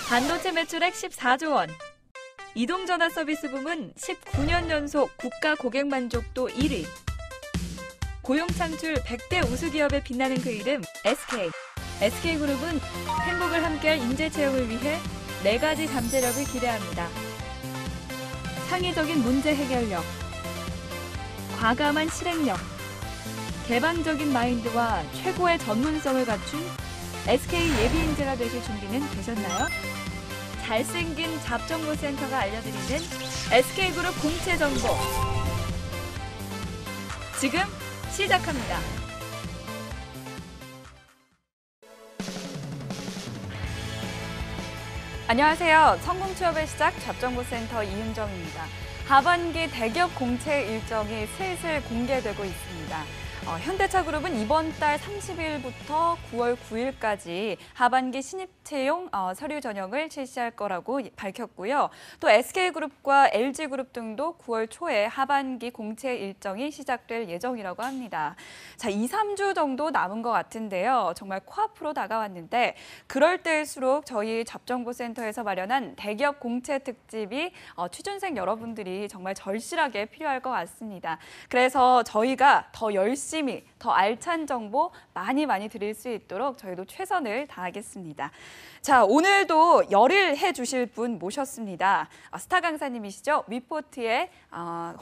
반도체 매출액 14조 원. 이동전화 서비스 부문 19년 연속 국가 고객 만족도 1위. 고용 창출 100대 우수기업에 빛나는 그 이름 SK. SK그룹은 행복을 함께할 인재 채용을 위해 4가지 잠재력을 기대합니다. 창의적인 문제 해결력, 과감한 실행력, 개방적인 마인드와 최고의 전문성을 갖춘 SK 예비 인재가 되실 준비는 되셨나요? 잘생긴 잡정보센터가 알려드리는 SK그룹 공채 정보. 지금 시작합니다. 안녕하세요. 성공 취업의 시작 잡정보센터 이은정입니다. 하반기 대기업 공채 일정이 슬슬 공개되고 있습니다. 현대차그룹은 이번 달 30일부터 9월 9일까지 하반기 신입 채용 서류 전형을 실시할 거라고 밝혔고요. 또 SK그룹과 LG그룹 등도 9월 초에 하반기 공채 일정이 시작될 예정이라고 합니다. 자, 2, 3주 정도 남은 것 같은데요. 정말 코앞으로 다가왔는데 그럴 때일수록 저희 잡정보센터에서 마련한 대기업 공채 특집이 취준생 여러분들이 정말 절실하게 필요할 것 같습니다. 그래서 저희가 더 열심히 더 알찬 정보 많이 드릴 수 있도록 저희도 최선을 다하겠습니다. 자, 오늘도 열일해 주실 분 모셨습니다. 스타 강사님이시죠? 위포트의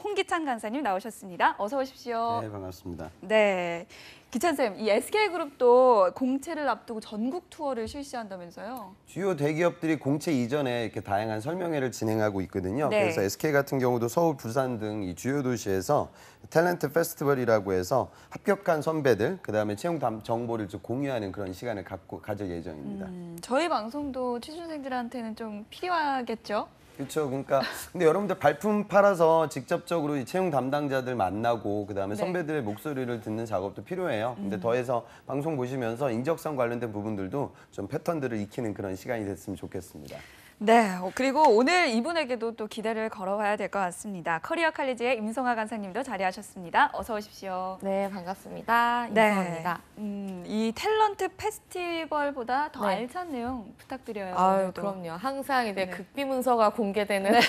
홍기찬 강사님 나오셨습니다. 어서 오십시오. 네, 반갑습니다. 네, 기찬 쌤, 이 SK그룹도 공채를 앞두고 전국 투어를 실시한다면서요? 주요 대기업들이 공채 이전에 이렇게 다양한 설명회를 진행하고 있거든요. 네. 그래서 SK 같은 경우도 서울, 부산 등 이 주요 도시에서 탤런트 페스티벌이라고 해서 합격한 선배들, 그다음에 채용 정보를 좀 공유하는 그런 시간을 가질 예정입니다. 저희 방송도 취준생들한테는 좀 필요하겠죠? 그렇죠. 그러니까 근데 여러분들 발품 팔아서 직접적으로 이 채용 담당자들 만나고 그다음에 네. 선배들의 목소리를 듣는 작업도 필요해요. 근데 더해서 방송 보시면서 인적성 관련된 부분들도 좀 패턴들을 익히는 그런 시간이 됐으면 좋겠습니다. 네, 그리고 오늘 이분에게도 또 기대를 걸어봐야 될 것 같습니다. 커리어 칼리지의 임성아 강사님도 자리하셨습니다. 어서 오십시오. 네, 반갑습니다. 임성아입니다. 이 탤런트 페스티벌보다 더 네. 알찬 내용 부탁드려요. 아유, 오늘도. 그럼요. 항상 이제 네. 극비 문서가 공개되는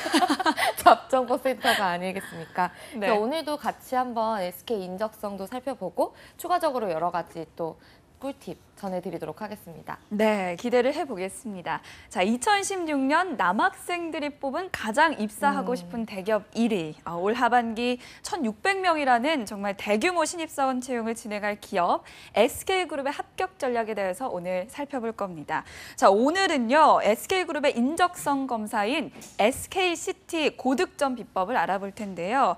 잡정보센터가 아니겠습니까? 네. 그래서 오늘도 같이 한번 SK 인적성도 살펴보고 추가적으로 여러 가지 또 꿀팁 전해드리도록 하겠습니다. 네, 기대를 해보겠습니다. 자, 2016년 남학생들이 뽑은 가장 입사하고 싶은 대기업 1위. 올 하반기 1,600명이라는 정말 대규모 신입사원 채용을 진행할 기업 SK그룹의 합격 전략에 대해서 오늘 살펴볼 겁니다. 자, 오늘은요, SK그룹의 인적성 검사인 SKCT 고득점 비법을 알아볼 텐데요.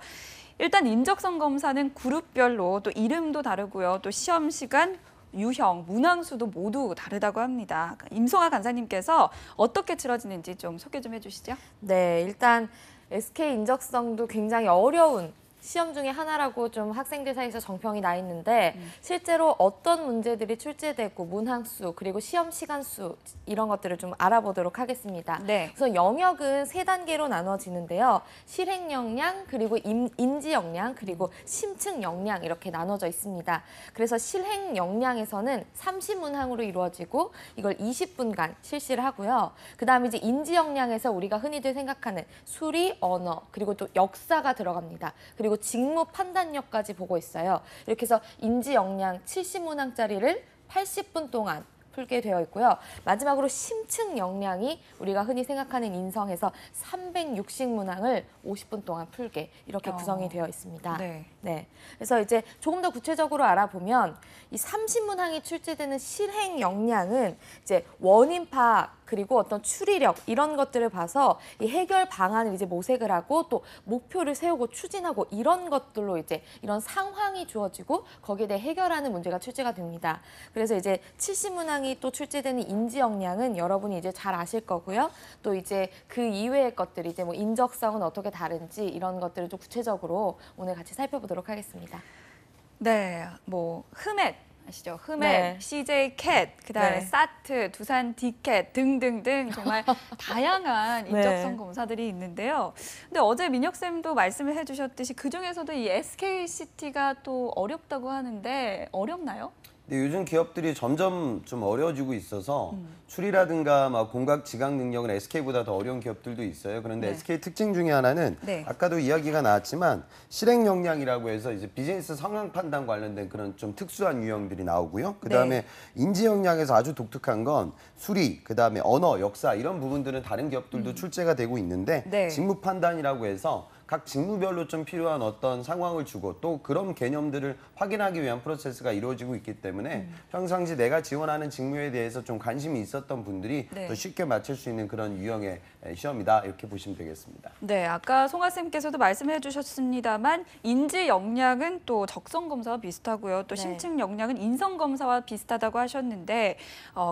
일단 인적성 검사는 그룹별로 또 이름도 다르고요. 또 시험 시간, 유형, 문항수도 모두 다르다고 합니다. 임성아 강사님께서 어떻게 치러지는지 좀 소개 좀 해주시죠. 네, 일단 SK 인적성도 굉장히 어려운 시험 중에 하나라고 좀 학생들 사이에서 정평이 나 있는데 실제로 어떤 문제들이 출제되고 문항수 그리고 시험 시간수 이런 것들을 좀 알아보도록 하겠습니다. 네. 그래서 영역은 3단계로 나눠지는데요. 실행 역량 그리고 인지 역량 그리고 심층 역량 이렇게 나눠져 있습니다. 그래서 실행 역량에서는 30문항으로 이루어지고 이걸 20분간 실시를 하고요. 그다음에 이제 인지 역량에서 우리가 흔히들 생각하는 수리, 언어 그리고 또 역사가 들어갑니다. 그리고 직무 판단력까지 보고 있어요. 이렇게 해서 인지 역량 70문항짜리를 80분 동안 풀게 되어 있고요. 마지막으로 심층 역량이 우리가 흔히 생각하는 인성에서 360문항을 50분 동안 풀게 이렇게 구성이 되어 있습니다. 네. 네. 그래서 이제 조금 더 구체적으로 알아보면 이 30문항이 출제되는 실행 역량은 이제 원인 파악 그리고 어떤 추리력 이런 것들을 봐서 이 해결 방안을 이제 모색을 하고 또 목표를 세우고 추진하고 이런 것들로 이제 이런 상황이 주어지고 거기에 대해 해결하는 문제가 출제가 됩니다. 그래서 이제 70문항이 또 출제되는 인지 역량은 여러분이 이제 잘 아실 거고요. 또 이제 그 이외의 것들 이제 뭐 인적성은 어떻게 다른지 이런 것들을 좀 구체적으로 오늘 같이 살펴보도록 하겠습니다. 네, 뭐 흠엣 아시죠? 흠엣, 네. CJ 캣, 그다음에 네. 사트, 두산 디캣 등등등 정말 다양한 인적성 네. 검사들이 있는데요. 근데 어제 민혁 쌤도 말씀을 해주셨듯이 그 중에서도 이 SKCT가 또 어렵다고 하는데 어렵나요? 근데 요즘 기업들이 점점 좀 어려워지고 있어서 추리라든가 막 공각 지각 능력은 SK보다 더 어려운 기업들도 있어요. 그런데 네. SK 특징 중에 하나는 네. 아까도 이야기가 나왔지만 실행 역량이라고 해서 이제 비즈니스 상황 판단 관련된 그런 좀 특수한 유형들이 나오고요. 그다음에 네. 인지 역량에서 아주 독특한 건 수리, 그다음에 언어, 역사 이런 부분들은 다른 기업들도 출제가 되고 있는데 네. 직무 판단이라고 해서 각 직무별로 좀 필요한 어떤 상황을 주고 또 그런 개념들을 확인하기 위한 프로세스가 이루어지고 있기 때문에 평상시 내가 지원하는 직무에 대해서 좀 관심이 있었던 분들이 네. 더 쉽게 맞출 수 있는 그런 유형의 시험이다 이렇게 보시면 되겠습니다. 네, 아까 송아 쌤께서도 말씀해 주셨습니다만 인지 역량은 또 적성 검사와 비슷하고요. 또 네. 심층 역량은 인성 검사와 비슷하다고 하셨는데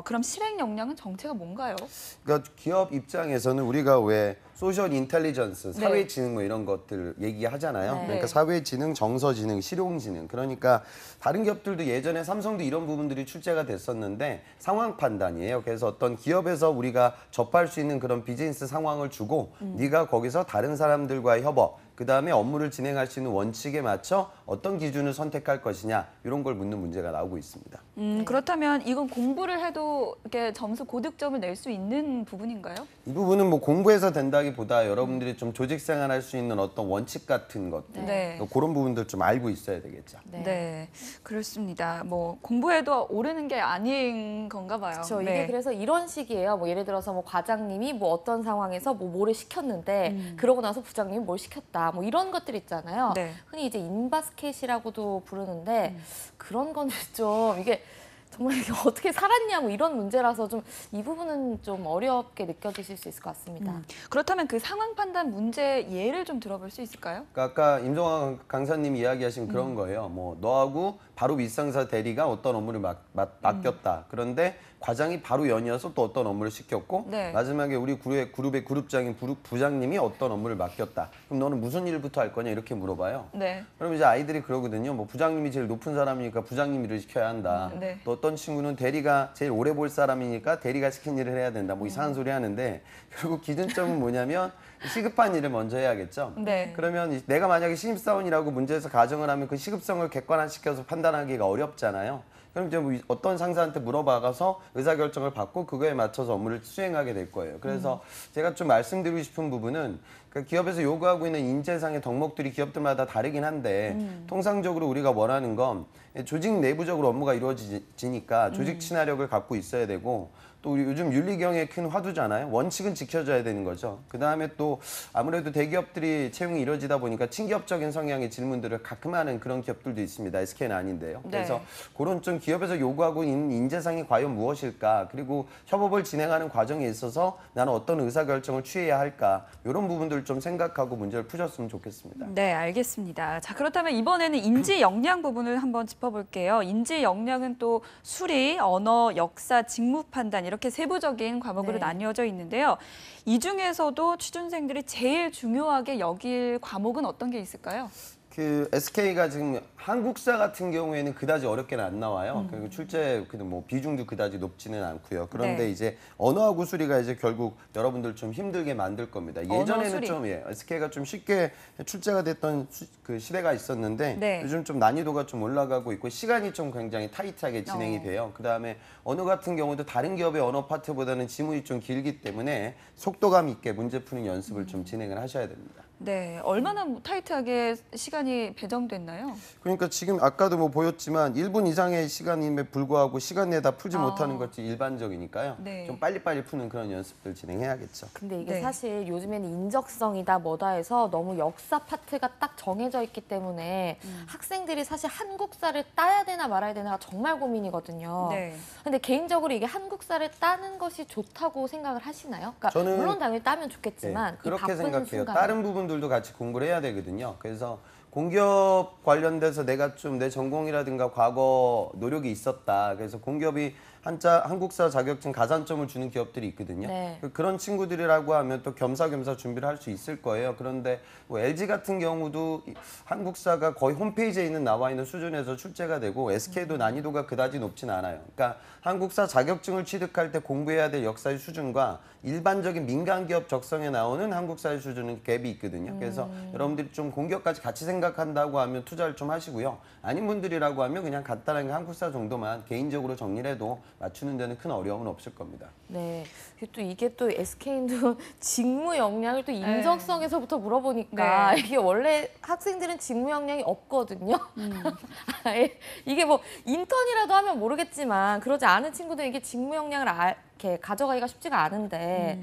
그럼 실행 역량은 정체가 뭔가요? 그러니까 기업 입장에서는 우리가 왜 소셜 인텔리전스, 사회 지능 뭐 이런 것들 얘기하잖아요. 네. 그러니까 사회 지능, 정서 지능, 실용 지능. 그러니까 다른 기업들도 예전에 삼성도 이런 부분들이 출제가 됐었는데 상황 판단이에요. 그래서 어떤 기업에서 우리가 접할 수 있는 그런 비즈니스 상황을 주고 네가 거기서 다른 사람들과의 협업, 그다음에 업무를 진행할 수 있는 원칙에 맞춰 어떤 기준을 선택할 것이냐 이런 걸 묻는 문제가 나오고 있습니다. 그렇다면 이건 공부를 해도 이렇게 점수 고득점을 낼 수 있는 부분인가요? 이 부분은 뭐 공부해서 된다기보다 여러분들이 좀 조직 생활할 수 있는 어떤 원칙 같은 것들 네. 그런 부분들 좀 알고 있어야 되겠죠. 네, 그렇습니다. 뭐 공부해도 오르는 게 아닌 건가 봐요. 그렇죠. 네. 이게 그래서 이런 식이에요. 뭐 예를 들어서 뭐 과장님이 뭐 어떤 상황에서 뭐를 시켰는데 그러고 나서 부장님이 뭘 시켰다. 뭐 이런 것들 있잖아요. 네. 흔히 이제 인바스켓이라고도 부르는데 그런 거는 좀 이게 정말 이게 어떻게 살았냐 뭐 이런 문제라서 좀 이 부분은 좀 어렵게 느껴지실 수 있을 것 같습니다. 그렇다면 그 상황 판단 문제 예를 좀 들어볼 수 있을까요? 그러니까 아까 임종환 강사님이 이야기하신 그런 거예요. 뭐 너하고 바로 윗상사 대리가 어떤 업무를 맡겼다. 그런데 과장이 바로 연이어서 또 어떤 업무를 시켰고 네. 마지막에 우리 그룹의 그룹장인 부장님이 어떤 업무를 맡겼다. 그럼 너는 무슨 일부터 할 거냐 이렇게 물어봐요. 네. 그럼 이제 아이들이 그러거든요. 뭐 부장님이 제일 높은 사람이니까 부장님 일을 시켜야 한다. 네. 또 어떤 친구는 대리가 제일 오래 볼 사람이니까 대리가 시킨 일을 해야 된다. 뭐 이상한 소리 하는데 결국 기준점은 뭐냐면 시급한 일을 먼저 해야겠죠. 네. 그러면 내가 만약에 신입사원이라고 문제에서 가정을 하면 그 시급성을 객관화시켜서 판단하기가 어렵잖아요. 그럼 이제 뭐 어떤 상사한테 물어봐가서 의사결정을 받고 그거에 맞춰서 업무를 수행하게 될 거예요. 그래서 제가 좀 말씀드리고 싶은 부분은 그 기업에서 요구하고 있는 인재상의 덕목들이 기업들마다 다르긴 한데 통상적으로 우리가 원하는 건 조직 내부적으로 업무가 이루어지니까 조직 친화력을 갖고 있어야 되고 또 우리 요즘 윤리경의 큰 화두잖아요. 원칙은 지켜져야 되는 거죠. 그다음에 또 아무래도 대기업들이 채용이 이루어지다 보니까 친기업적인 성향의 질문들을 가끔 하는 그런 기업들도 있습니다. SK는 아닌데요. 그래서 네. 그런 좀 기업에서 요구하고 있는 인재상이 과연 무엇일까? 그리고 협업을 진행하는 과정에 있어서 나는 어떤 의사결정을 취해야 할까? 이런 부분들을 좀 생각하고 문제를 푸셨으면 좋겠습니다. 네, 알겠습니다. 자, 그렇다면 이번에는 인지 역량 부분을 한번 짚어볼게요. 인지 역량은 또 수리, 언어, 역사, 직무 판단 이렇게 세부적인 과목으로 네. 나뉘어져 있는데요. 이 중에서도 취준생들이 제일 중요하게 여길 과목은 어떤 게 있을까요? 그 SK가 지금 한국사 같은 경우에는 그다지 어렵게는 안 나와요. 그리고 출제 뭐 비중도 그다지 높지는 않고요. 그런데 네. 이제 언어하고 수리가 이제 결국 여러분들 좀 힘들게 만들 겁니다. 언어, 예전에는 수리. 좀 SK가 좀 쉽게 출제가 됐던 그 시대가 있었는데 네. 요즘 좀 난이도가 좀 올라가고 있고 시간이 좀 굉장히 타이트하게 진행이 돼요. 그다음에 언어 같은 경우도 다른 기업의 언어 파트보다는 지문이 좀 길기 때문에 속도감 있게 문제 푸는 연습을 좀 진행을 하셔야 됩니다. 네, 얼마나 타이트하게 시간이 배정됐나요? 그러니까 지금 아까도 뭐 보였지만 1분 이상의 시간임에 불구하고 시간 내에 다 풀지 못하는 것이 일반적이니까요. 네. 좀 빨리빨리 푸는 그런 연습들 진행해야겠죠. 근데 이게 네. 사실 요즘에는 인적성이다 뭐다 해서 너무 역사 파트가 딱 정해져 있기 때문에 학생들이 사실 한국사를 따야 되나 말아야 되나가 정말 고민이거든요. 네. 근데 개인적으로 이게 한국사를 따는 것이 좋다고 생각을 하시나요? 그러니까 저는 물론 당연히 따면 좋겠지만 이 그렇게 바쁜 생각해요. 순간에 다른 부분들도 같이 공부를 해야 되거든요. 그래서 공기업 관련돼서 내가 좀 내 전공이라든가 과거 노력이 있었다. 그래서 공기업이 한국사 자격증 가산점을 주는 기업들이 있거든요. 네. 그런 친구들이라고 하면 또 겸사겸사 준비를 할 수 있을 거예요. 그런데 뭐 LG 같은 경우도 한국사가 거의 홈페이지에 나와 있는 수준에서 출제가 되고 SK도 난이도가 그다지 높진 않아요. 그러니까 한국사 자격증을 취득할 때 공부해야 될 역사의 수준과 일반적인 민간 기업 적성에 나오는 한국사의 수준은 갭이 있거든요. 그래서 여러분들이 좀 공격까지 같이 생각한다고 하면 투자를 좀 하시고요. 아닌 분들이라고 하면 그냥 간단하게 한국사 정도만 개인적으로 정리를 해도 맞추는 데는 큰 어려움은 없을 겁니다. 네. 이게 또 SK도 직무 역량을 또 인적성에서부터 물어보니까 네. 이게 원래 학생들은 직무 역량이 없거든요. 아예 이게 뭐 인턴이라도 하면 모르겠지만 그러지 않은 친구들은 이게 직무 역량을 이렇게 가져가기가 쉽지가 않은데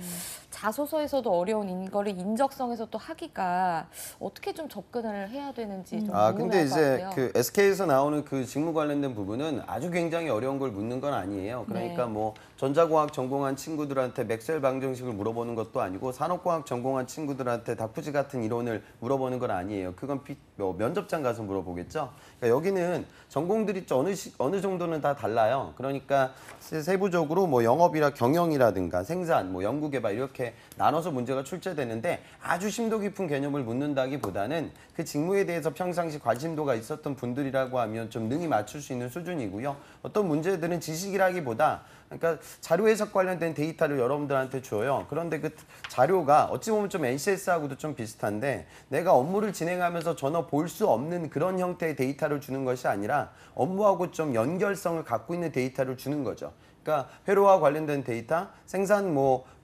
자소서에서도 어려운 거를 인적성에서 또 하기가 어떻게 좀 접근을 해야 되는지 좀 근데 궁금할 것 이제 같아요. 그 SK에서 나오는 그 직무 관련된 부분은 아주 굉장히 어려운 걸 묻는 건 아니에요. 그러니까 네. 뭐 전자공학 전공한 친구들한테 맥스웰 방정식을 물어보는 것도 아니고 산업공학 전공한 친구들한테 다푸지 같은 이론을 물어보는 건 아니에요. 그건 면접장 가서 물어보겠죠. 그러니까 여기는 전공들이 어느 정도는 다 달라요. 그러니까 세부적으로 뭐 영업이라 경영이라든가 생산, 뭐 연구개발 이렇게 나눠서 문제가 출제되는데 아주 심도 깊은 개념을 묻는다기보다는 그 직무에 대해서 평상시 관심도가 있었던 분들이라고 하면 좀 능히 맞출 수 있는 수준이고요. 어떤 문제들은 지식이라기보다 그러니까 자료 해석 관련된 데이터를 여러분들한테 줘요. 그런데 그 자료가 어찌 보면 좀 NCS하고도 좀 비슷한데 내가 업무를 진행하면서 전혀 볼 수 없는 그런 형태의 데이터를 주는 것이 아니라 업무하고 좀 연결성을 갖고 있는 데이터를 주는 거죠. 그러니까 회로와 관련된 데이터, 생산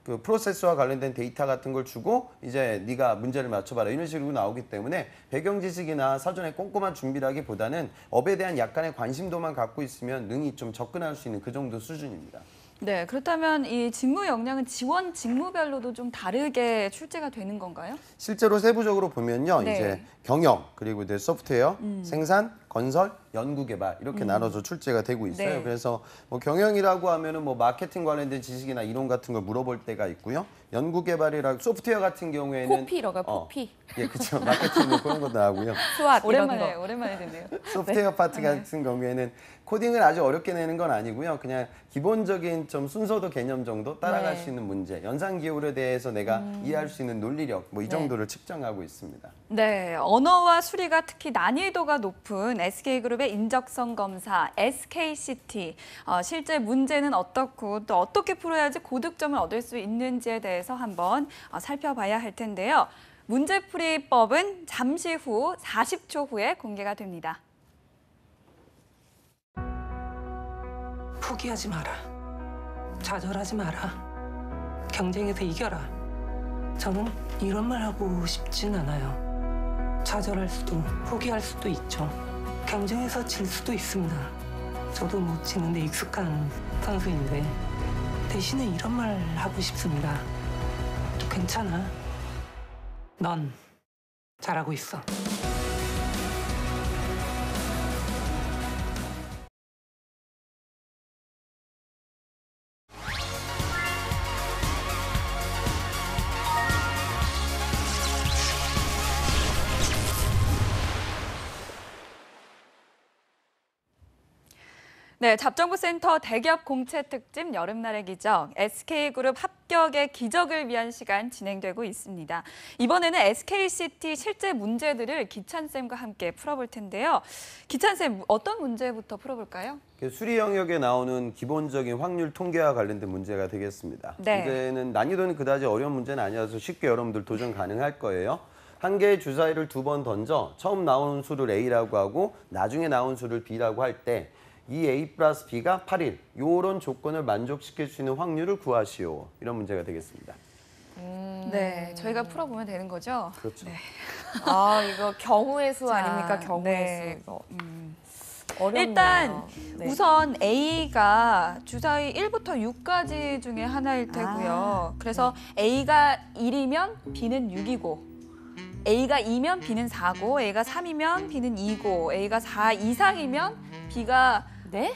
그 프로세스와 관련된 데이터 같은 걸 주고 이제 네가 문제를 맞춰봐라 이런 식으로 나오기 때문에 배경 지식이나 사전에 꼼꼼한 준비라기보다는 업에 대한 약간의 관심도만 갖고 있으면 능히 좀 접근할 수 있는 그 정도 수준입니다. 네, 그렇다면 이 직무 역량은 지원 직무별로도 좀 다르게 출제가 되는 건가요? 실제로 세부적으로 보면요. 네. 이제 경영, 그리고 이제 소프트웨어, 생산, 건설, 연구개발 이렇게 나눠서 출제가 되고 있어요. 네. 그래서 뭐 경영이라고 하면은 뭐 마케팅 관련된 지식이나 이론 같은 걸 물어볼 때가 있고요. 연구개발이라 소프트웨어 같은 경우에는 포피라고요, 포피. 예, 그렇죠. 마케팅 뭐 그런 것도 나오고요. 수학 이런 오랜만에 거. 오랜만에 듣네요. 소프트웨어 파트 같은 경우에는 코딩을 아주 어렵게 내는 건 아니고요. 그냥 기본적인 좀 순서도 개념 정도 따라갈 네. 수 있는 문제, 연산 기호에 대해서 내가 이해할 수 있는 논리력 뭐 이 네. 정도를 측정하고 있습니다. 네, 언어와 수리가 특히 난이도가 높은 SK그룹의 인적성 검사 SKCT. 실제 문제는 어떻고 또 어떻게 풀어야지 고득점을 얻을 수 있는지에 대해서 한번 살펴봐야 할 텐데요. 문제풀이법은 잠시 후 40초 후에 공개가 됩니다. 포기하지 마라. 좌절하지 마라. 경쟁에서 이겨라. 저는 이런 말 하고 싶진 않아요. 좌절할 수도, 포기할 수도 있죠. 경쟁에서 질 수도 있습니다. 저도 못 치는데 익숙한 선수인데 대신에 이런 말 하고 싶습니다. 괜찮아. 넌 잘하고 있어. 네, 잡정부센터 대기업 공채 특집 여름날의 기적 SK그룹 합격의 기적을 위한 시간 진행되고 있습니다. 이번에는 SKCT 실제 문제들을 기찬쌤과 함께 풀어볼 텐데요. 기찬쌤, 어떤 문제부터 풀어볼까요? 수리 영역에 나오는 기본적인 확률 통계와 관련된 문제가 되겠습니다. 네. 문제는 난이도는 그다지 어려운 문제는 아니어서 쉽게 여러분들 도전 가능할 거예요. 한 개의 주사위를 2번 던져 처음 나온 수를 A라고 하고 나중에 나온 수를 B라고 할 때 이 A 플러스 B가 8일, 이런 조건을 만족시킬 수 있는 확률을 구하시오. 이런 문제가 되겠습니다. 네, 저희가 풀어보면 되는 거죠? 그렇죠. 이거 경우의 수 자, 아닙니까? 경우의 네. 수. 이거. 어렵네요. 일단 네. 우선 A가 주사위 1부터 6까지 중에 하나일 테고요. 그래서 A가 1이면 B는 6이고 A가 2면 B는 4고 A가 3이면 B는 2고 A가 4 이상이면 B가 네?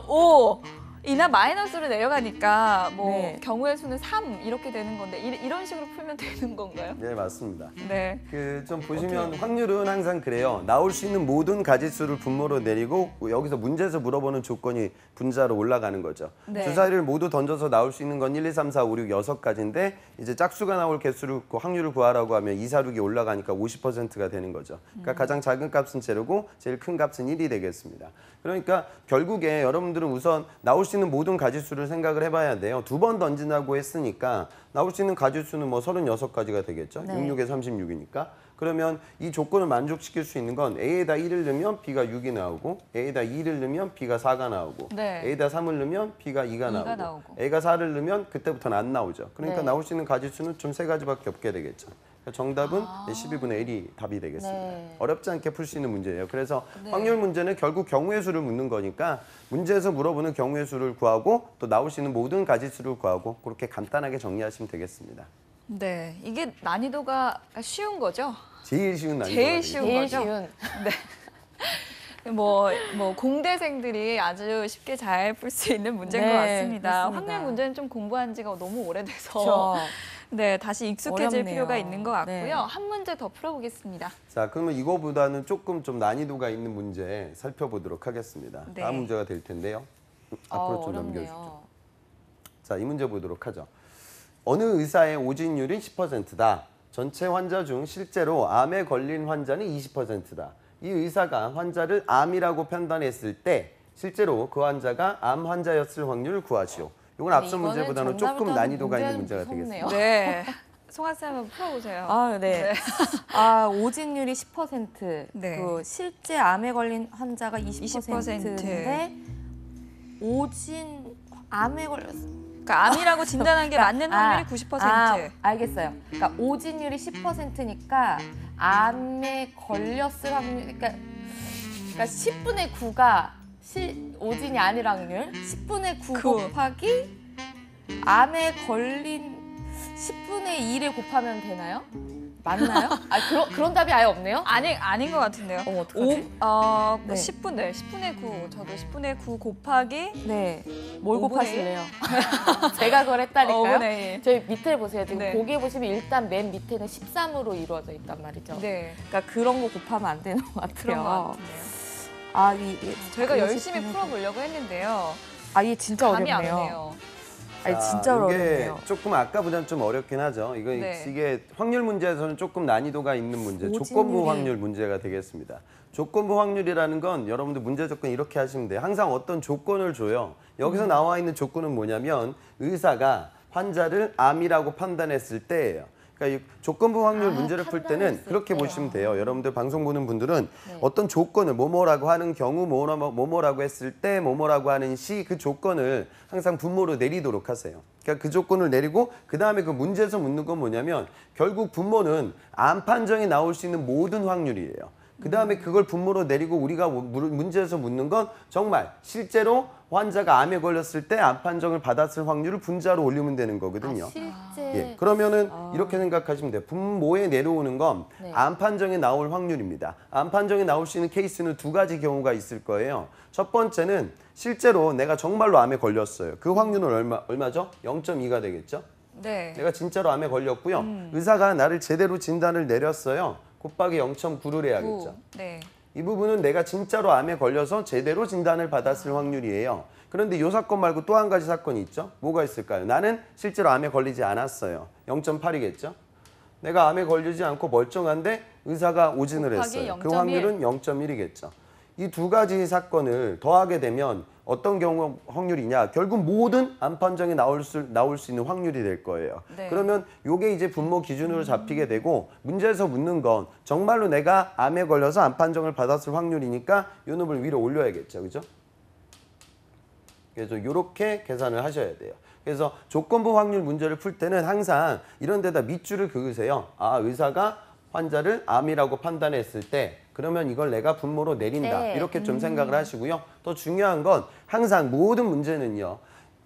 5 이나 마이너스로 내려가니까 뭐 네. 경우의 수는 3 이렇게 되는 건데 이런 식으로 풀면 되는 건가요? 네, 맞습니다. 네. 그 좀 보시면 확률은 항상 그래요. 나올 수 있는 모든 가짓수를 분모로 내리고 여기서 문제에서 물어보는 조건이 분자로 올라가는 거죠. 네. 주사위를 모두 던져서 나올 수 있는 건 1, 2, 3, 4, 5, 6, 6가지인데 이제 짝수가 나올 개수를 확률을 구하라고 하면 2, 4, 6이 올라가니까 50%가 되는 거죠. 그러니까 가장 작은 값은 제로고 제일 큰 값은 1이 되겠습니다. 그러니까 결국에 여러분들은 우선 나올 수 있는 모든 가짓수를 생각을 해봐야 돼요. 2번 던진다고 했으니까 나올 수 있는 가짓수는 뭐 36가지가 되겠죠. 네. 66에 36이니까. 그러면 이 조건을 만족시킬 수 있는 건 A에다 1을 넣으면 B가 6이 나오고 A에다 2를 넣으면 B가 4가 나오고 네. A에다 3을 넣으면 B가 2가 나오고, 나오고. A가 4를 넣으면 그때부터는 안 나오죠. 그러니까 네. 나올 수 있는 가짓수는 좀 3가지밖에 없게 되겠죠. 그러니까 정답은 12분의 1이 답이 되겠습니다. 네. 어렵지 않게 풀 수 있는 문제예요. 그래서 확률 문제는 결국 경우의 수를 묻는 거니까 문제에서 물어보는 경우의 수를 구하고 또 나올 수 있는 모든 가짓수를 구하고 그렇게 간단하게 정리하시면 되겠습니다. 네. 이게 난이도가 쉬운 거죠? 제일 쉬운 난이도가 제일 되겠습니다. 쉬운 제일 거죠? 쉬운. 뭐 공대생들이 아주 쉽게 잘 풀 수 있는 문제인 네, 것 같습니다. 그렇습니다. 확률 문제는 좀 공부한 지가 너무 오래돼서 그렇죠. 네, 다시 익숙해질 어렵네요. 필요가 있는 것 같고요. 네. 한 문제 더 풀어보겠습니다. 자, 그러면 이거보다는 조금 좀 난이도가 있는 문제 살펴보도록 하겠습니다. 네. 다음 문제가 될 텐데요. 앞으로 좀 어렵네요. 넘겨주죠. 자, 이 문제 보도록 하죠. 어느 의사의 오진율이 10%다. 전체 환자 중 실제로 암에 걸린 환자는 20%다. 이 의사가 환자를 암이라고 판단했을 때 실제로 그 환자가 암 환자였을 확률을 구하시오. 이건 앞선 이거는 문제보다는 정답을 조금 따는 난이도가 있는 문제는 문제가 무섭네요. 되겠습니다. 네. 송학생 한번 풀어보세요. 아, 네. 아, 오진율이 10%. 네. 그 실제 암에 걸린 환자가 20%인데 암에 걸렸어. 그러니까 암이라고 진단한 게 맞는 확률이 90%. 알겠어요. 그러니까 오진율이 10%니까 암에 걸렸을 확률, 그러니까 10분의 9가 오진이 아닐 확률, 10분의 9 구. 곱하기 암에 걸린 10분의 2를 곱하면 되나요? 맞나요? 그런 답이 아예 없네요? 아닌 것 같은데요. 어떡하지? 네. 10분의 9. 저도 10분의 9 곱하기 네. 뭘 5분의 곱하실래요? 제가 그걸 했다니까요. 5분의 1. 저희 밑에 보세요. 지금 네. 보기에 보시면 일단 맨 밑에는 13으로 이루어져 있단 말이죠. 네. 그러니까 그런 거 곱하면 안 되는 것 같아요. 그런 것 같은데요. 아, 저희가 20분의 열심히 풀어보려고 했는데요. 아, 이게 진짜 감이 안 어렵네요. 오네요. 아니, 진짜 이게 어렵네요. 조금 아까보다는 좀 어렵긴 하죠. 네. 이게 확률 문제에서는 조금 난이도가 있는 문제, 오진율이. 조건부 확률 문제가 되겠습니다. 조건부 확률이라는 건 여러분들 문제 접근 이렇게 하시면 돼요. 항상 어떤 조건을 줘요. 여기서 나와 있는 조건은 뭐냐면 의사가 환자를 암이라고 판단했을 때예요. 그러니까 이 조건부 확률 문제를 풀 때는 판단했을 그렇게 때요. 보시면 돼요. 여러분들 방송 보는 분들은 네. 어떤 조건을 뭐뭐라고 하는 경우 뭐뭐라고 했을 때 뭐뭐라고 하는 시 그 조건을 항상 분모로 내리도록 하세요. 그러니까 그 조건을 내리고 그다음에 그 문제에서 묻는 건 뭐냐면 결국 분모는 암 판정이 나올 수 있는 모든 확률이에요. 그다음에 그걸 분모로 내리고 우리가 문제에서 묻는 건 정말 실제로 환자가 암에 걸렸을 때 암 판정을 받았을 확률을 분자로 올리면 되는 거거든요. 실제 예, 그러면은 이렇게 생각하시면 돼요. 분모에 내려오는 건 네. 암 판정이 나올 확률입니다. 암 판정이 나올 수 있는 케이스는 2가지 경우가 있을 거예요. 첫 번째는 실제로 내가 정말로 암에 걸렸어요. 그 확률은 얼마죠? 0.2가 되겠죠? 네. 내가 진짜로 암에 걸렸고요. 의사가 나를 제대로 진단을 내렸어요. 곱하기 0.9를 해야겠죠. 네. 이 부분은 내가 진짜로 암에 걸려서 제대로 진단을 받았을 확률이에요. 그런데 이 사건 말고 또 한 가지 사건이 있죠. 뭐가 있을까요? 나는 실제로 암에 걸리지 않았어요. 0.8이겠죠. 내가 암에 걸리지 않고 멀쩡한데 의사가 오진을 곱하기 했어요. 그 0.1. 확률은 0.1이겠죠. 이 2가지 사건을 더하게 되면 어떤 경우 확률이냐? 결국 모든 암 판정이 나올 수 있는 확률이 될 거예요. 네. 그러면 이게 이제 분모 기준으로 잡히게 되고 문제에서 묻는 건 정말로 내가 암에 걸려서 암 판정을 받았을 확률이니까 이 놈을 위로 올려야겠죠. 그죠? 그래서 이렇게 계산을 하셔야 돼요. 그래서 조건부 확률 문제를 풀 때는 항상 이런 데다 밑줄을 그으세요. 아, 의사가 환자를 암이라고 판단했을 때 그러면 이걸 내가 분모로 내린다. 네. 이렇게 좀 생각을 하시고요. 또 중요한 건 항상 모든 문제는요.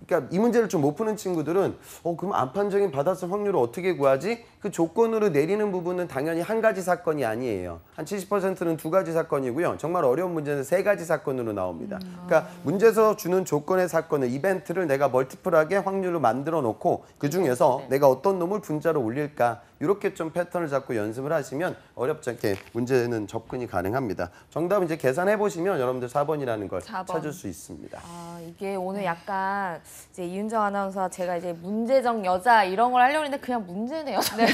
그러니까 이 문제를 좀 못 푸는 친구들은 그럼 안판정인 받았을 확률을 어떻게 구하지? 그 조건으로 내리는 부분은 당연히 한 가지 사건이 아니에요. 한 70%는 두 가지 사건이고요. 정말 어려운 문제는 세 가지 사건으로 나옵니다. 그러니까 문제에서 주는 조건의 사건을 이벤트를 내가 멀티플하게 확률로 만들어 놓고 그중에서 내가 어떤 놈을 분자로 올릴까 이렇게 좀 패턴을 잡고 연습을 하시면 어렵지 않게 문제는 접근이 가능합니다. 정답은 이제 계산해 보시면 여러분들 4번이라는 걸 4번. 찾을 수 있습니다. 아, 이게 오늘 약간 이제 이윤정 아나운서와 제가 이제 문제적 여자 이런 걸 하려고 했는데 그냥 문제네요. 네.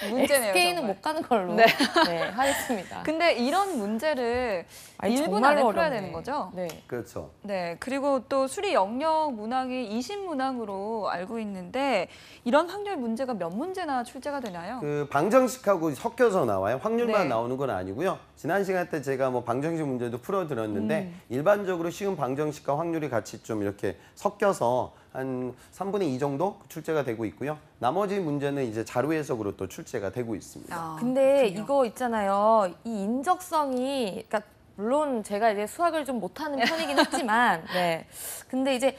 문제네요. SK는 정말. 못 가는 걸로 네. 하겠습니다. 근데 이런 문제를 아니, 1분 정말로 안에 풀어야 어렵네. 되는 거죠? 네. 그렇죠. 네, 그리고 또 수리 영역 문항이 20문항으로 알고 있는데 이런 확률 문제가 몇 문제나 출제가 되나요? 그 방정식하고 섞여서 나와요. 확률만 네. 나오는 건 아니고요. 지난 시간 때 제가 뭐 방정식 문제도 풀어드렸는데 일반적으로 쉬운 방정식과 확률이 같이 좀 이렇게 섞여서 한 3분의 2 정도 출제가 되고 있고요. 나머지 문제는 이제 자료 해석으로 또 출제가 되고 있습니다. 아, 근데 그렇군요. 이거 있잖아요. 이 인적성이 그러니까 물론 제가 이제 수학을 좀 못하는 편이긴 했지만 네. 근데 이제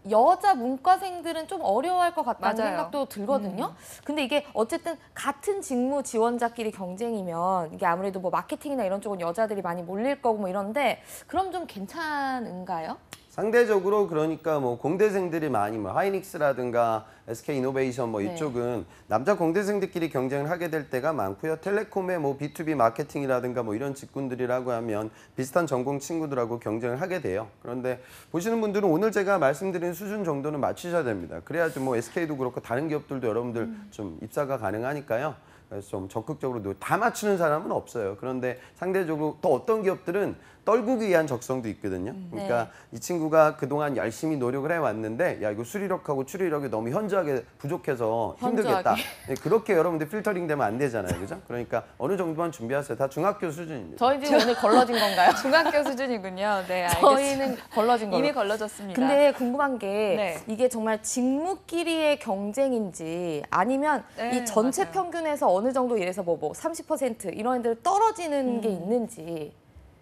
여자 문과생들은 좀 어려워할 것 같다는 맞아요. 생각도 들거든요. 근데 이게 어쨌든 같은 직무 지원자끼리 경쟁이면 이게 아무래도 뭐 마케팅이나 이런 쪽은 여자들이 많이 몰릴 거고 뭐 이런데 그럼 좀 괜찮은가요? 상대적으로 그러니까 뭐 공대생들이 많이 뭐 하이닉스라든가 SK 이노베이션 뭐 네. 이쪽은 남자 공대생들끼리 경쟁을 하게 될 때가 많고요. 텔레콤의 뭐 B2B 마케팅이라든가 뭐 이런 직군들이라고 하면 비슷한 전공 친구들하고 경쟁을 하게 돼요. 그런데 보시는 분들은 오늘 제가 말씀드린 수준 정도는 맞추셔야 됩니다. 그래야지 뭐 SK도 그렇고 다른 기업들도 여러분들 좀 입사가 가능하니까요. 그래서 좀 적극적으로 다 맞추는 사람은 없어요. 그런데 상대적으로 또 어떤 기업들은 떨구기 위한 적성도 있거든요. 그러니까 이 친구가 그동안 열심히 노력을 해왔는데 야 이거 수리력하고 추리력이 너무 현저하게 부족해서 힘들겠다. 현저하게. 네, 그렇게 여러분들 필터링 되면 안 되잖아요. 그죠? 그러니까 어느 정도만 준비하세요. 다 중학교 수준입니다. 저희 지금 오늘 걸러진 건가요? 중학교 수준이군요. 네, 알겠습니다. 저희는 걸러진 걸로. 이미 걸러졌습니다. 근데 궁금한 게 네. 이게 정말 직무끼리의 경쟁인지 아니면 네, 이 전체 맞아요. 평균에서 어느 정도 예를 들어서 뭐 30% 이런 애들 떨어지는 게 있는지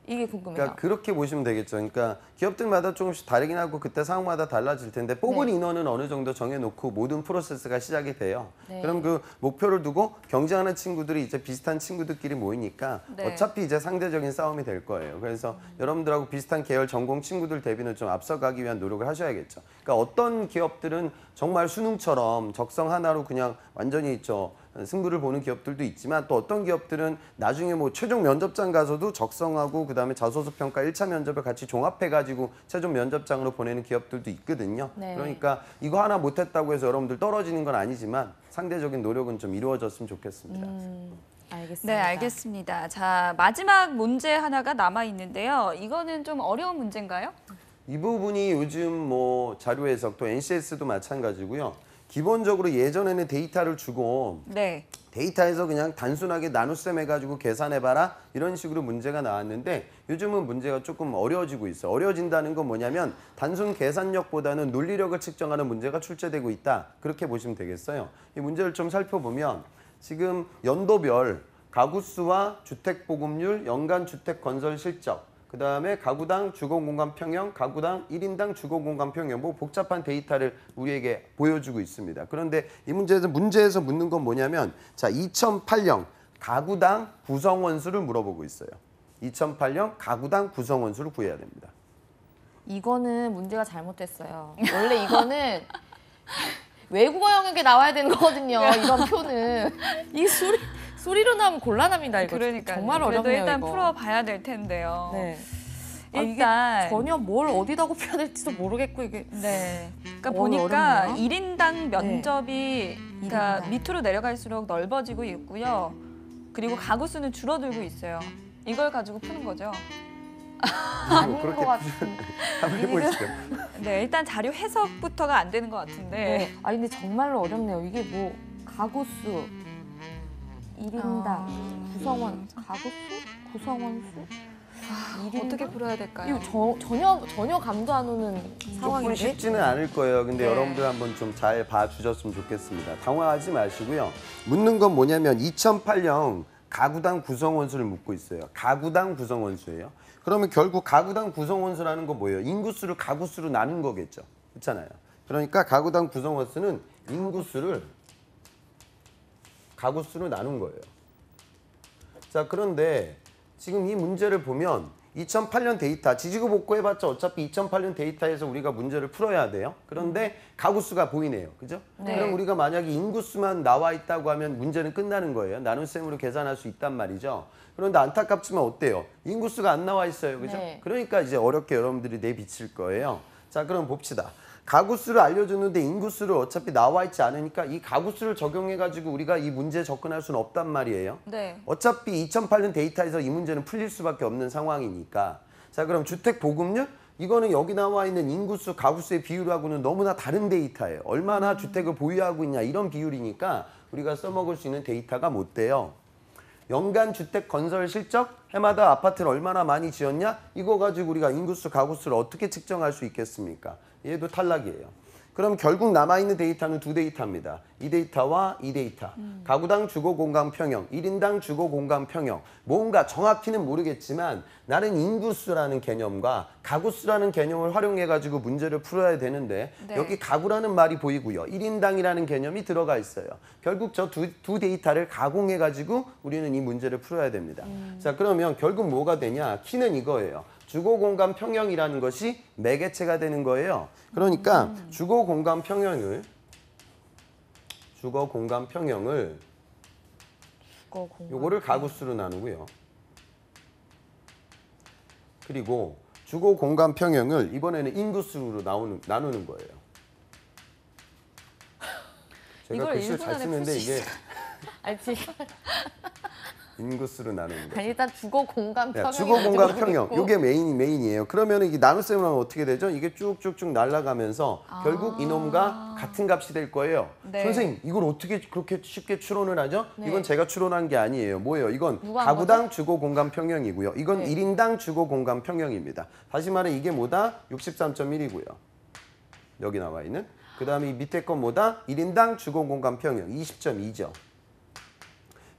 이게 궁금해요. 그러니까 그렇게 보시면 되겠죠. 그러니까 기업들마다 조금씩 다르긴 하고 그때 상황마다 달라질 텐데 뽑은 인원은 어느 정도 정해놓고 모든 프로세스가 시작이 돼요. 네. 그럼 그 목표를 두고 경쟁하는 친구들이 이제 비슷한 친구들끼리 모이니까 네. 어차피 이제 상대적인 싸움이 될 거예요. 그래서 여러분들하고 비슷한 계열 전공 친구들 대비는 좀 앞서가기 위한 노력을 하셔야겠죠. 그러니까 어떤 기업들은 정말 수능처럼 적성 하나로 그냥 완전히 승부를 보는 기업들도 있지만 또 어떤 기업들은 나중에 뭐 최종 면접장 가서도 적성하고 그다음에 자소서 평가 1차 면접을 같이 종합해가지고 최종 면접장으로 보내는 기업들도 있거든요. 네. 그러니까 이거 하나 못했다고 해서 여러분들 떨어지는 건 아니지만 상대적인 노력은 좀 이루어졌으면 좋겠습니다. 알겠습니다. 네, 알겠습니다. 자, 마지막 문제 하나가 남아 있는데요. 이거는 좀 어려운 문제인가요? 이 부분이 요즘 뭐 자료 해석 또 NCS도 마찬가지고요. 기본적으로 예전에는 데이터를 주고 네. 데이터에서 그냥 단순하게 나눗셈 해가지고 계산해봐라 이런 식으로 문제가 나왔는데 요즘은 문제가 조금 어려워지고 있어요. 어려워진다는 건 뭐냐면 단순 계산력보다는 논리력을 측정하는 문제가 출제되고 있다. 그렇게 보시면 되겠어요. 이 문제를 좀 살펴보면 지금 연도별 가구수와 주택보급률, 연간 주택 건설 실적 그다음에 가구당 주거공간 평형, 가구당 1인당 주거공간 평형 뭐 복잡한 데이터를 우리에게 보여주고 있습니다. 그런데 이 문제에서 묻는 건 뭐냐면 자 2008년 가구당 구성원 수를 물어보고 있어요. 2008년 가구당 구성원 수를 구해야 됩니다. 이거는 문제가 잘못됐어요. 원래 이거는 외국어 영역에 나와야 되는 거거든요. 이런 표는 이 소리로 나오면 곤란합니다. 이거 그러니까 정말 그래도 어렵네요. 일단 이거. 풀어봐야 될 텐데요. 네. 일단 전혀 뭘 어디다 곱해야 될지도 모르겠고 이게 네. 그러니까 오늘 보니까 어렵네요. 1인당 면접이 그러니까 1인당. 밑으로 내려갈수록 넓어지고 있고요. 그리고 가구 수는 줄어들고 있어요. 이걸 가지고 푸는 거죠. 아닌 그렇게 것 같은. 한번 해보시죠. 네, 일단 자료 해석부터가 안 되는 것 같은데. 네. 아 근데 정말로 어렵네요. 이게 뭐 가구수 1인당 구성원 가구수 구성원 수 1인당? 어떻게 풀어야 될까요? 이거 전혀 감도 안 오는 조금 상황인데. 쉽지는 않을 거예요. 근데 네. 여러분들 한번 좀 잘 봐주셨으면 좋겠습니다. 당황하지 마시고요. 묻는 건 뭐냐면 2008년 가구당 구성원 수를 묻고 있어요. 가구당 구성원 수예요. 그러면 결국 가구당 구성원 수라는 건 뭐예요? 인구수를 가구수로 나눈 거겠죠. 있잖아요. 그러니까 가구당 구성원 수는 인구수를 가구수로 나눈 거예요. 자, 그런데 지금 이 문제를 보면 2008년 데이터, 지지고 볶고 해봤자 어차피 2008년 데이터에서 우리가 문제를 풀어야 돼요. 그런데 가구수가 보이네요. 그죠? 네. 그럼 우리가 만약에 인구수만 나와 있다고 하면 문제는 끝나는 거예요. 나눗셈으로 계산할 수 있단 말이죠. 그런데 안타깝지만 어때요? 인구수가 안 나와 있어요. 그죠? 네. 그러니까 이제 어렵게 여러분들이 내비칠 거예요. 자, 그럼 봅시다. 가구수를 알려주는데 인구수를 어차피 나와 있지 않으니까 이 가구수를 적용해가지고 우리가 이 문제에 접근할 수는 없단 말이에요. 네. 어차피 2008년 데이터에서 이 문제는 풀릴 수밖에 없는 상황이니까. 자, 그럼 주택 보급률? 이거는 여기 나와 있는 인구수, 가구수의 비율하고는 너무나 다른 데이터예요. 얼마나 주택을 보유하고 있냐 이런 비율이니까 우리가 써먹을 수 있는 데이터가 못 돼요. 연간 주택 건설 실적, 해마다 아파트를 얼마나 많이 지었냐? 이거 가지고 우리가 인구수, 가구수를 어떻게 측정할 수 있겠습니까? 얘도 탈락이에요. 그럼 결국 남아있는 데이터는 두 데이터입니다. 이 데이터와 이 데이터. 가구당 주거 공간 평형, 1인당 주거 공간 평형. 뭔가 정확히는 모르겠지만 나는 인구수라는 개념과 가구수라는 개념을 활용해가지고 문제를 풀어야 되는데 네. 여기 가구라는 말이 보이고요. 1인당이라는 개념이 들어가 있어요. 결국 저 두 데이터를 가공해가지고 우리는 이 문제를 풀어야 됩니다. 자, 그러면 결국 뭐가 되냐? 키는 이거예요. 주거 공간 평형이라는 것이 매개체가 되는 거예요. 그러니까 주거 공간 평형을 요거를 가구수로 나누고요. 그리고 주거 공간 평형을 이번에는 인구수로 나누는 거예요. 제가 이걸 글씨를 1분 잘 안에 쓰는데 풀 수 이게 아니, 지금 인구수로 나누는 거예요. 아니, 일단 주거 공간 네, 평형. 주거 공간 평형. 이게 메인이에요. 그러면 이게 나눗셈을 하면 어떻게 되죠? 이게 쭉쭉쭉 날아가면서 결국 이놈과 같은 값이 될 거예요. 네. 선생님, 이걸 어떻게 그렇게 쉽게 추론을 하죠? 네. 이건 제가 추론한 게 아니에요. 뭐예요? 이건 누가 한 가구당 주거 공간 평형이고요. 이건 네. 1인당 주거 공간 평형입니다. 다시 말해 이게 뭐다? 63.1이고요. 여기 나와 있는. 그다음에 이 밑에 건 뭐다? 1인당 주거 공간 평형 20.2죠.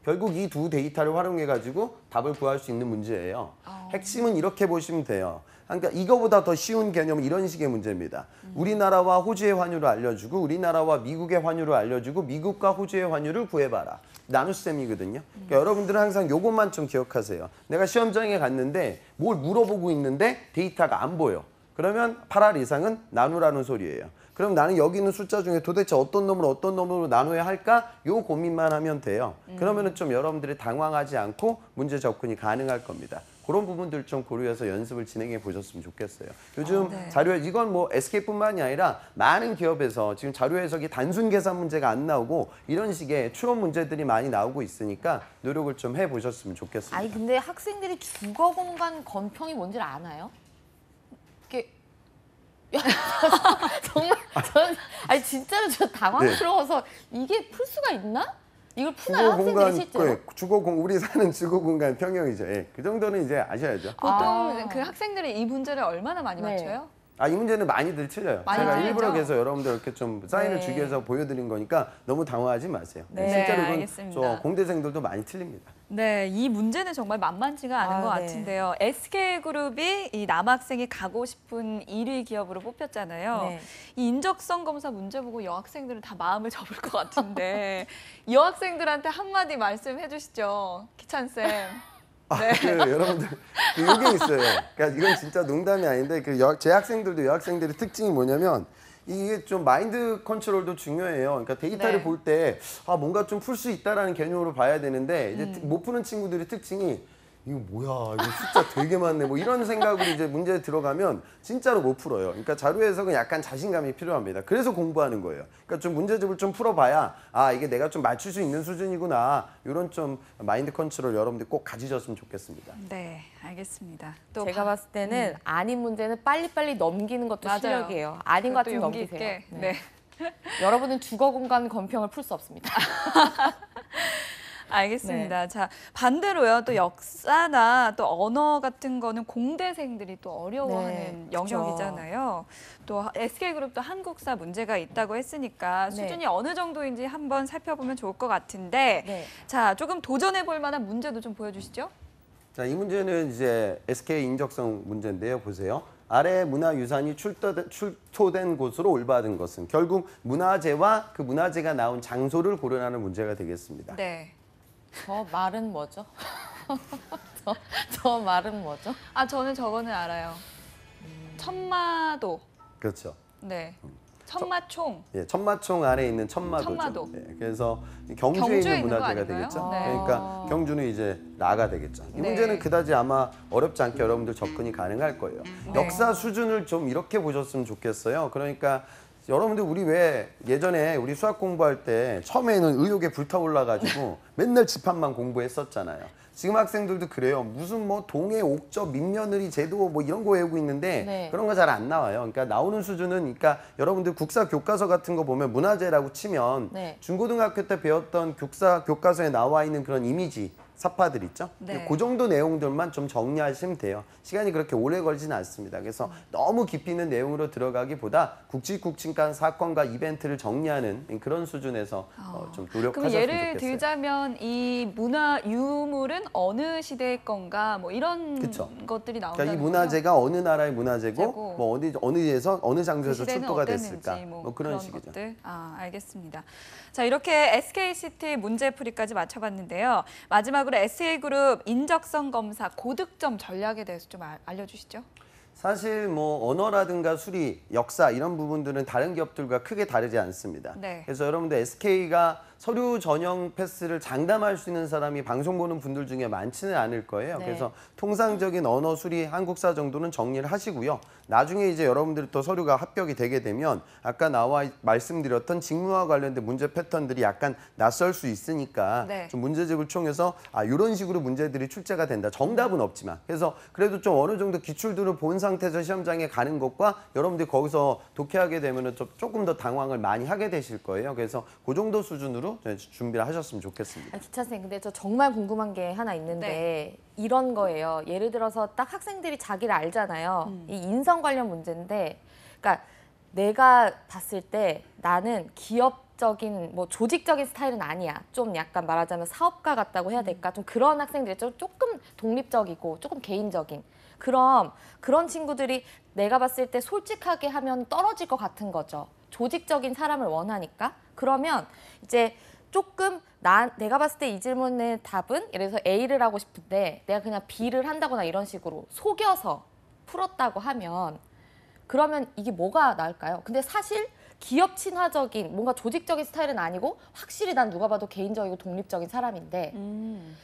결국 이 두 데이터를 활용해가지고 답을 구할 수 있는 문제예요. 핵심은 이렇게 보시면 돼요. 그러니까 이거보다 더 쉬운 개념은 이런 식의 문제입니다. 우리나라와 호주의 환율을 알려주고 우리나라와 미국의 환율을 알려주고 미국과 호주의 환율을 구해봐라. 나눗셈이거든요. 그러니까 여러분들은 항상 이것만 좀 기억하세요. 내가 시험장에 갔는데 뭘 물어보고 있는데 데이터가 안 보여. 그러면 8할 이상은 나누라는 소리예요. 그럼 나는 여기 있는 숫자 중에 도대체 어떤 놈으로 나눠야 할까? 요 고민만 하면 돼요. 그러면은 좀 여러분들이 당황하지 않고 문제 접근이 가능할 겁니다. 그런 부분들 좀 고려해서 연습을 진행해 보셨으면 좋겠어요. 요즘 네. 자료 이건 뭐 SK뿐만이 아니라 많은 기업에서 지금 자료 해석이 단순 계산 문제가 안 나오고 이런 식의 추론 문제들이 많이 나오고 있으니까 노력을 좀 해보셨으면 좋겠습니다. 아니, 근데 학생들이 주거 공간 건평이 뭔지를 아나요? 이게 정말 저는 아니 진짜로 저 당황스러워서 이게 풀 수가 있나? 이걸 푸나요 학생들이 실제로? 우리 사는 주거 공간 평형이죠. 예, 그 정도는 이제 아셔야죠. 보통 그 학생들이 이 문제를 얼마나 많이 네. 맞춰요? 이 문제는 많이들 틀려요. 많이 제가 틀리죠? 일부러 그래서 여러분들 이렇게 좀 사인을 네. 주기 위해서 보여드린 거니까 너무 당황하지 마세요. 네, 실제로 이건 알겠습니다. 저 공대생들도 많이 틀립니다. 네, 이 문제는 정말 만만치가 않은 것 네. 같은데요. SK그룹이 이 남학생이 가고 싶은 1위 기업으로 뽑혔잖아요. 네. 이 인적성 검사 문제 보고 여학생들은 다 마음을 접을 것 같은데 여학생들한테 한마디 말씀해 주시죠. 기찬 쌤. 네. 여러분들 이게 있어요. 그러니까 이건 진짜 농담이 아닌데 제 학생들도 여학생들의 특징이 뭐냐면 이게 좀 마인드 컨트롤도 중요해요. 그러니까 데이터를 네. 볼 때 뭔가 좀 풀 수 있다라는 개념으로 봐야 되는데 이제 못 푸는 친구들의 특징이 이거 뭐야, 이거 숫자 되게 많네, 뭐 이런 생각으로 이제 문제에 들어가면 진짜로 못 풀어요. 그러니까 자료 해석은 약간 자신감이 필요합니다. 그래서 공부하는 거예요. 그러니까 좀 문제집을 좀 풀어봐야 이게 내가 좀 맞출 수 있는 수준이구나. 이런 좀 마인드 컨트롤 여러분들 꼭 가지셨으면 좋겠습니다. 네, 알겠습니다. 제가 봤을 때는 아닌 문제는 빨리빨리 넘기는 것도 맞아요. 실력이에요. 아닌 것 그것도 같으면 용기 넘기세요. 있게. 네. 네. 여러분은 주거 공간 건평을 풀 수 없습니다. 알겠습니다. 자, 반대로요. 또 역사나 또 언어 같은 거는 공대생들이 또 어려워하는 네, 영역이잖아요. 또 SK그룹도 한국사 문제가 있다고 했으니까 네. 수준이 어느 정도인지 한번 살펴보면 좋을 것 같은데 네. 자, 조금 도전해 볼 만한 문제도 좀 보여주시죠. 자, 이 문제는 이제 SK 인적성 문제인데요. 보세요. 아래 문화유산이 출토된 곳으로 올바른 것은 결국 문화재와 그 문화재가 나온 장소를 고려하는 문제가 되겠습니다. 네. 저 말은 뭐죠? 저 말은 뭐죠? 아, 저는 저거는 알아요. 천마도. 그렇죠. 네. 천마총. 예, 천마총 안에 있는 천마도죠. 천마도. 예, 그래서 경주에 경주에 있는 있는 거 문화재가 아닌가요? 되겠죠. 네. 그러니까 경주는 이제 나가 되겠죠. 이 네. 문제는 그다지 아마 어렵지 않게 여러분들 접근이 가능할 거예요. 역사 수준을 좀 이렇게 보셨으면 좋겠어요. 그러니까 여러분들 우리 왜 예전에 우리 수학 공부할 때 처음에는 의욕에 불타올라가지고 맨날 집합만 공부했었잖아요. 지금 학생들도 그래요. 무슨 뭐 동해 옥저 민며느리 제도 뭐 이런 거 외우고 있는데 네. 그런 거 잘 안 나와요. 그러니까 나오는 수준은 그러니까 여러분들 국사 교과서 같은 거 보면 문화재라고 치면 네. 중고등학교 때 배웠던 국사 교과서에 나와 있는 그런 이미지 사파들 있죠? 네. 그 정도 내용들만 좀 정리하시면 돼요. 시간이 그렇게 오래 걸지는 않습니다. 그래서 너무 깊이 있는 내용으로 들어가기보다 굵직굵직한 사건과 이벤트를 정리하는 그런 수준에서 좀 그럼 노력하셨으면 예를 좋겠어요. 들자면 이 문화 유물은 어느 시대의 건가 뭐 이런 그쵸. 것들이 나온다는 그러니까 이 거죠? 문화재가 어느 나라의 문화재고 재고. 뭐 어느에서 어느 그 장소에서 시대는 출토가 어땠는지 됐을까 뭐 그런 식이죠. 것들. 아, 알겠습니다. 자, 이렇게 SKCT 문제풀이까지 맞춰봤는데요. 마지막으로 SK그룹 인적성 검사 고득점 전략에 대해서 좀 알려주시죠. 사실 뭐 언어라든가 수리, 역사 이런 부분들은 다른 기업들과 크게 다르지 않습니다. 네. 그래서 여러분들 SK가 서류 전형 패스를 장담할 수 있는 사람이 방송 보는 분들 중에 많지는 않을 거예요. 네. 그래서 통상적인 언어 수리 한국사 정도는 정리를 하시고요. 나중에 이제 여러분들이 또 서류가 합격이 되게 되면 아까 말씀드렸던 직무와 관련된 문제 패턴들이 약간 낯설 수 있으니까 네. 좀 문제집을 통해서 이런 식으로 문제들이 출제가 된다. 정답은 없지만. 그래서 그래도 좀 어느 정도 기출들을 본 상태에서 시험장에 가는 것과 여러분들이 거기서 독해하게 되면 조금 더 당황을 많이 하게 되실 거예요. 그래서 그 정도 수준으로 준비를 하셨으면 좋겠습니다. 기차 선생님, 근데 저 정말 궁금한 게 하나 있는데 이런 거예요. 예를 들어서 딱 학생들이 자기를 알잖아요. 이 인성 관련 문제인데, 그러니까 내가 봤을 때 나는 기업적인 뭐 조직적인 스타일은 아니야. 좀 약간 말하자면 사업가 같다고 해야 될까? 좀 그런 학생들이 조금 독립적이고 조금 개인적인. 그럼 그런 친구들이 내가 봤을 때 솔직하게 하면 떨어질 것 같은 거죠. 조직적인 사람을 원하니까. 그러면 이제 조금 내가 봤을 때 이 질문의 답은 예를 들어서 A를 하고 싶은데 내가 그냥 B를 한다거나 이런 식으로 속여서 풀었다고 하면 그러면 이게 뭐가 나을까요? 근데 사실 기업 친화적인 뭔가 조직적인 스타일은 아니고 확실히 난 누가 봐도 개인적이고 독립적인 사람인데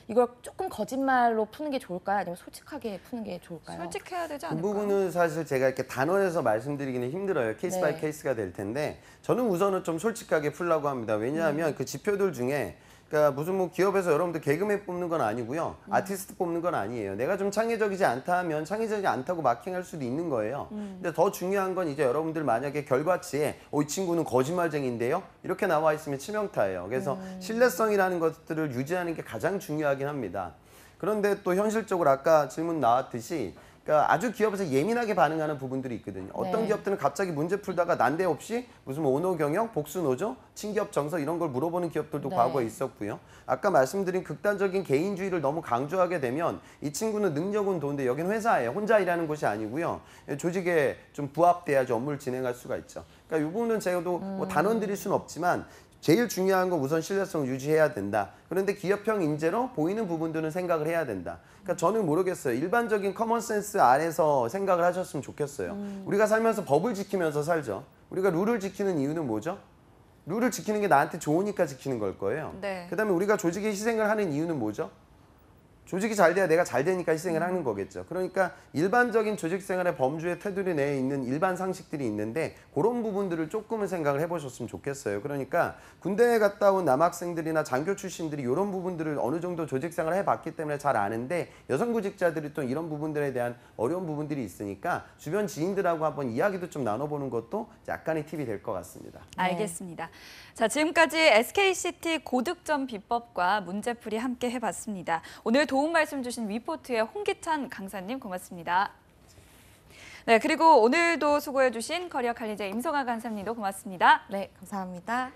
이걸 조금 거짓말로 푸는 게 좋을까요? 아니면 솔직하게 푸는 게 좋을까요? 솔직해야 되지 그 않을까요? 부분은 사실 제가 이렇게 단원에서 말씀드리기는 힘들어요. 케이스 네. 바이 케이스가 될 텐데 저는 우선은 좀 솔직하게 풀려고 합니다. 왜냐하면 그 지표들 중에 그러니까 무슨 뭐 기업에서 여러분들 개그맨 뽑는 건 아니고요. 아티스트 뽑는 건 아니에요. 내가 좀 창의적이지 않다 하면 창의적이지 않다고 마킹할 수도 있는 거예요. 근데 더 중요한 건 이제 여러분들 만약에 결과치에 이 친구는 거짓말쟁인데요. 이렇게 나와 있으면 치명타예요. 그래서 신뢰성이라는 것들을 유지하는 게 가장 중요하긴 합니다. 그런데 또 현실적으로 아까 질문 나왔듯이 그러니까 아주 기업에서 예민하게 반응하는 부분들이 있거든요. 어떤 네. 기업들은 갑자기 문제 풀다가 난데없이 무슨 뭐 오너 경영, 복수 노조, 친기업 정서 이런 걸 물어보는 기업들도 네. 과거에 있었고요. 아까 말씀드린 극단적인 개인주의를 너무 강조하게 되면 이 친구는 능력은 좋은데 여긴 회사예요. 혼자 일하는 곳이 아니고요. 조직에 좀 부합돼야지 업무를 진행할 수가 있죠. 그러니까 이 부분은 제가도 뭐 단언 드릴 수는 없지만 제일 중요한 건 우선 신뢰성을 유지해야 된다. 그런데 기업형 인재로 보이는 부분들은 생각을 해야 된다. 그러니까 저는 모르겠어요. 일반적인 커먼센스 안에서 생각을 하셨으면 좋겠어요. 우리가 살면서 법을 지키면서 살죠. 우리가 룰을 지키는 이유는 뭐죠? 룰을 지키는 게 나한테 좋으니까 지키는 걸 거예요. 네. 그다음에 우리가 조직에 희생을 하는 이유는 뭐죠? 조직이 잘 돼야 내가 잘 되니까 희생을 하는 거겠죠. 그러니까 일반적인 조직 생활의 범주의 테두리 내에 있는 일반 상식들이 있는데 그런 부분들을 조금은 생각을 해보셨으면 좋겠어요. 그러니까 군대에 갔다 온 남학생들이나 장교 출신들이 이런 부분들을 어느 정도 조직 생활을 해봤기 때문에 잘 아는데 여성 구직자들이 또 이런 부분들에 대한 어려운 부분들이 있으니까 주변 지인들하고 한번 이야기도 좀 나눠보는 것도 약간의 팁이 될 것 같습니다. 알겠습니다. 자, 지금까지 SKCT 고득점 비법과 문제풀이 함께 해봤습니다. 오늘 도움 말씀 주신 위포트의 홍기찬 강사님 고맙습니다. 네, 그리고 오늘도 수고해주신 커리어 칼리제 임성아 강사님도 고맙습니다. 네, 감사합니다.